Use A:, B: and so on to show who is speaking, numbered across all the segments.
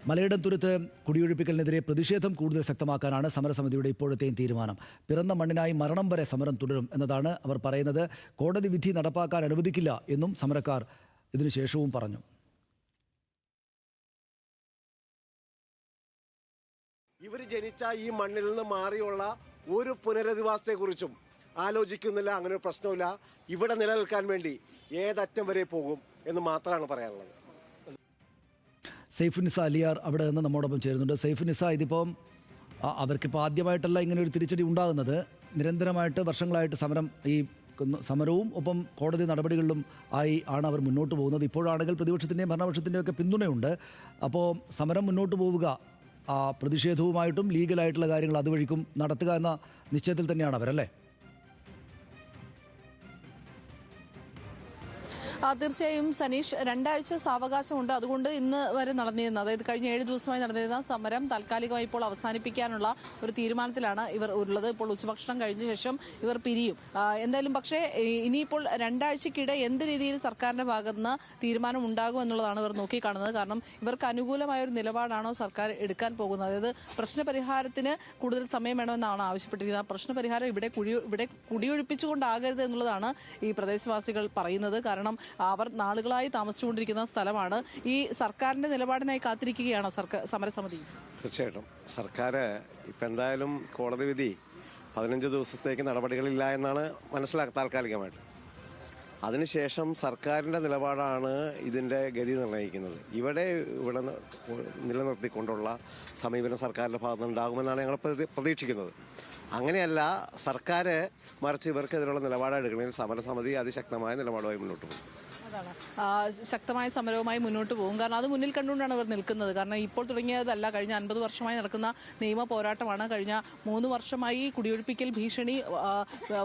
A: മലയിടം തുരുത്ത് കുടിയൊഴിപ്പിക്കലിനെതിരെ പ്രതിഷേധം കൂടുതൽ ശക്തമാക്കാനാണ് സമരസമിതിയുടെ ഇപ്പോഴത്തെയും തീരുമാനം. പിറന്ന മണ്ണിനായി മരണം വരെ സമരം തുടരും എന്നതാണ് അവർ പറയുന്നത്. കോടതി വിധി നടപ്പാക്കാൻ അനുവദിക്കില്ല എന്നും സമരക്കാർ ഇതിനുശേഷവും പറഞ്ഞു.
B: ഇവർ ജനിച്ച ഈ മണ്ണിൽ നിന്ന് മാറിയുള്ള ഒരു പുനരധിവാസത്തെക്കുറിച്ചും ആലോചിക്കുന്നില്ല. അങ്ങനെ ഒരു പ്രശ്നമില്ല. ഇവിടെ നിലനിൽക്കാൻ വേണ്ടി ഏതറ്റം വരെ പോകും എന്ന് മാത്രമാണ് പറയാനുള്ളത്.
A: സൈഫുനിസ അലിയാർ അവിടെ നിന്ന് നമ്മോടൊപ്പം ചേരുന്നുണ്ട്. സൈഫുനിസ, ഇതിപ്പം അവർക്കിപ്പോൾ ആദ്യമായിട്ടല്ല ഇങ്ങനെ ഒരു തിരിച്ചടി ഉണ്ടാകുന്നത്. നിരന്തരമായിട്ട് വർഷങ്ങളായിട്ട് സമരവും ഒപ്പം കോടതി നടപടികളിലും ആണ് അവർ മുന്നോട്ട് പോകുന്നത്. ഇപ്പോഴാണെങ്കിൽ പ്രതിപക്ഷത്തിൻ്റെയും ഭരണപക്ഷത്തിൻ്റെയും ഒക്കെ പിന്തുണയുണ്ട്. അപ്പോൾ സമരം മുന്നോട്ട് പോവുക, പ്രതിഷേധവുമായിട്ടും ലീഗലായിട്ടുള്ള കാര്യങ്ങൾ അതുവഴിക്കും നടത്തുക എന്ന നിശ്ചയത്തിൽ തന്നെയാണ് അവരല്ലേ?
C: തീർച്ചയായും സനീഷ്, 2 ആഴ്ച സാവകാശമുണ്ട്. അതുകൊണ്ട് ഇന്ന് വരെ നടന്നിരുന്നത്, അതായത് കഴിഞ്ഞ 7 ദിവസമായി നടന്നിരുന്ന സമരം താൽക്കാലികമായി ഇപ്പോൾ അവസാനിപ്പിക്കാനുള്ള ഒരു തീരുമാനത്തിലാണ് ഇവർ ഉള്ളത്. ഇപ്പോൾ ഉച്ചഭക്ഷണം കഴിഞ്ഞ ശേഷം ഇവർ പിരിയും എന്തായാലും. പക്ഷേ ഇനിയിപ്പോൾ 2 ആഴ്ചക്കിടെ എന്ത് രീതിയിൽ സർക്കാരിന്റെ ഭാഗത്ത് നിന്ന് തീരുമാനം ഉണ്ടാകും എന്നുള്ളതാണ് ഇവർ നോക്കിക്കാണുന്നത്. കാരണം ഇവർക്ക് അനുകൂലമായ ഒരു നിലപാടാണോ സർക്കാർ എടുക്കാൻ പോകുന്നത്? അതായത് പ്രശ്നപരിഹാരത്തിന് കൂടുതൽ സമയം വേണമെന്നാണ് ആവശ്യപ്പെട്ടിരിക്കുന്നത്. ആ പ്രശ്നപരിഹാരം ഇവിടെ കുടിയൊഴിപ്പിച്ചുകൊണ്ടാകരുത് എന്നുള്ളതാണ് ഈ പ്രദേശവാസികൾ പറയുന്നത്. കാരണം അവർ നാളുകളായി താമസിച്ചുകൊണ്ടിരിക്കുന്ന സ്ഥലമാണ്. ഈ സർക്കാരിന്റെ നിലപാടിനായി കാത്തിരിക്കുകയാണോ സമരസമിതി?
B: തീർച്ചയായിട്ടും സർക്കാർ ഇപ്പം എന്തായാലും കോടതി വിധി 15 ദിവസത്തേക്ക് നടപടികളില്ല എന്നാണ് താൽക്കാലികമായിട്ട്. അതിനുശേഷം സർക്കാരിൻ്റെ നിലപാടാണ് ഇതിൻ്റെ ഗതി നിർണ്ണയിക്കുന്നത്. ഇവിടെ നിലനിർത്തിക്കൊണ്ടുള്ള സമീപനം സർക്കാരിൻ്റെ ഭാഗത്ത് ഉണ്ടാകുമെന്നാണ് ഞങ്ങൾ പ്രതീക്ഷിക്കുന്നത്. അങ്ങനെയല്ല, സർക്കാർ മറിച്ച് ഇവർക്കെതിരെയുള്ള നിലപാടെടുക്കണമെങ്കിൽ സമരസമിതി അതിശക്തമായ നിലപാടുമായി മുന്നോട്ട് പോകും.
C: അതാണ്, ശക്തമായ സമരവുമായി മുന്നോട്ട് പോകും. കാരണം അത് മുന്നിൽ കണ്ടുകൊണ്ടാണ് ഇവർ നിൽക്കുന്നത്. കാരണം ഇപ്പോൾ തുടങ്ങിയതല്ല, കഴിഞ്ഞ 50 വർഷമായി നടക്കുന്ന നിയമ പോരാട്ടമാണ്. കഴിഞ്ഞ 3 വർഷമായി കുടിയൊഴിപ്പിക്കൽ ഭീഷണി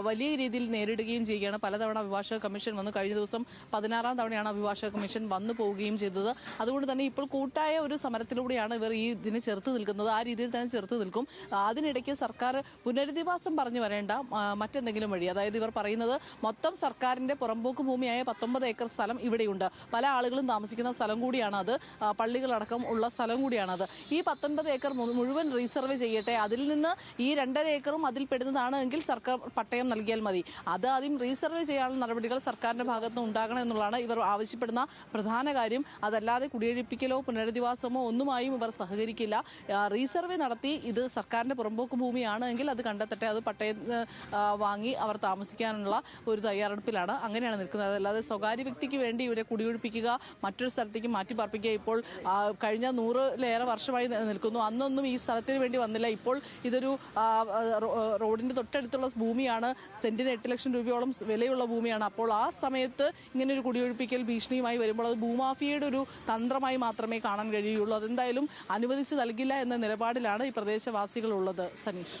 C: വലിയ രീതിയിൽ നേരിടുകയും ചെയ്യുകയാണ്. പലതവണ അഭിഭാഷക കമ്മീഷൻ വന്നു. കഴിഞ്ഞ ദിവസം 16ാം തവണയാണ് അഭിഭാഷക കമ്മീഷൻ വന്നു പോവുകയും ചെയ്തത്. അതുകൊണ്ട് തന്നെ ഇപ്പോൾ കൂട്ടായ ഒരു സമരത്തിലൂടെയാണ് ഇവർ ഈ ഇതിനെ ചെറുത്ത് നിൽക്കുന്നത്. ആ രീതിയിൽ തന്നെ ചെറുത്ത് നിൽക്കും. അതിനിടയ്ക്ക് സർക്കാർ പുനരധിവാസം പറഞ്ഞു വരേണ്ട മറ്റെന്തെങ്കിലും വഴി, അതായത് ഇവർ പറയുന്നത് മൊത്തം സർക്കാരിന്റെ പുറമ്പോക്ക് ഭൂമിയായ 19 ഏക്കർ സ്ഥലം ഇവിടെയുണ്ട്. പല ആളുകളും താമസിക്കുന്ന സ്ഥലം കൂടിയാണ് അത്. പള്ളികളടക്കം ഉള്ള സ്ഥലം കൂടിയാണത്. ഈ 19 ഏക്കർ മുഴുവൻ റീസർവ് ചെയ്യട്ടെ. അതിൽ നിന്ന് ഈ 2.5 ഏക്കറും അതിൽ പെടുന്നതാണ് എങ്കിൽ സർക്കാർ പട്ടയം നൽകിയാൽ മതി. അത് ആദ്യം റീസർവ് ചെയ്യാനുള്ള നടപടികൾ സർക്കാരിന്റെ ഭാഗത്തുനിന്ന് ഉണ്ടാകണം എന്നുള്ളതാണ് ഇവർ ആവശ്യപ്പെടുന്ന പ്രധാന കാര്യം. അതല്ലാതെ കുടിയൊഴിപ്പിക്കലോ പുനരധിവാസമോ ഒന്നുമായും ഇവർ സഹകരിക്കില്ല. റീസർവേ നടത്തി ഇത് സർക്കാരിന്റെ പുറമ്പോക്ക് ഭൂമിയാണ് എങ്കിൽ അത് കണ്ടെത്തട്ടെ, അത് പട്ടയം വാങ്ങി അവർ താമസിക്കാനുള്ള ഒരു തയ്യാറെടുപ്പിലാണ്. അങ്ങനെയാണ് നിൽക്കുന്നത്. അതല്ലാതെ സ്വകാര്യ വ്യക്തിക്ക് വേണ്ടി ഇവരെ കുടിയൊഴിപ്പിക്കുക, മറ്റൊരു സ്ഥലത്തേക്ക് മാറ്റി പാർപ്പിക്കുക. ഇപ്പോൾ കഴിഞ്ഞ 100-ലേറെ വർഷമായി നിൽക്കുന്നു. അന്നൊന്നും ഈ സ്ഥലത്തിന് വേണ്ടി വന്നില്ല. ഇപ്പോൾ ഇതൊരു റോഡിന്റെ തൊട്ടടുത്തുള്ള ഭൂമിയാണ്. സെന്റിന് 8 ലക്ഷം രൂപയോളം വിലയുള്ള ഭൂമിയാണ്. അപ്പോൾ ആ സമയത്ത് ഇങ്ങനെ ഒരു കുടിയൊഴിപ്പിക്കൽ ഭീഷണിയുമായി വരുമ്പോൾ അത് ഭൂമാഫിയയുടെ ഒരു തന്ത്രമായി മാത്രമേ കാണാൻ കഴിയുള്ളൂ. അതെന്തായാലും അനുവദിച്ചു നൽകില്ല എന്ന നിലപാടിലാണ് ഈ പ്രദേശവാസികൾ ഉള്ളത്. സനീഷ്,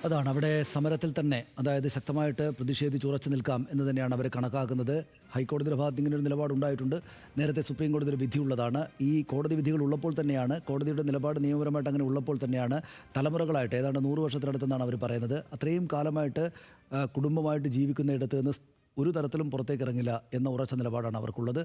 A: അതാണ് അവിടെ സമരത്തിൽ തന്നെ, അതായത് ശക്തമായിട്ട് പ്രതിഷേധിച്ചുറച്ചു നിൽക്കാം എന്ന് തന്നെയാണ് അവർ കണക്കാക്കുന്നത്. ഹൈക്കോടതിയുടെ ഭാഗത്ത് ഇങ്ങനെ ഒരു നിലപാടുണ്ടായിട്ടുണ്ട്. നേരത്തെ സുപ്രീം കോടതിയുടെ വിധിയുള്ളതാണ്. ഈ കോടതി വിധികൾ ഉള്ളപ്പോൾ തന്നെയാണ്, കോടതിയുടെ നിലപാട് നിയമപരമായിട്ട് അങ്ങനെ ഉള്ളപ്പോൾ തന്നെയാണ് തലമുറകളായിട്ട് ഏതാണ്ട് 100 വർഷത്തിനടുത്തെന്നാണ് അവർ പറയുന്നത്, അത്രയും കാലമായിട്ട് കുടുംബമായിട്ട് ജീവിക്കുന്ന ഇടത്ത് നിന്ന് ഒരു തരത്തിലും പുറത്തേക്ക് ഇറങ്ങില്ല എന്ന ഉറച്ച നിലപാടാണ് അവർക്കുള്ളത്.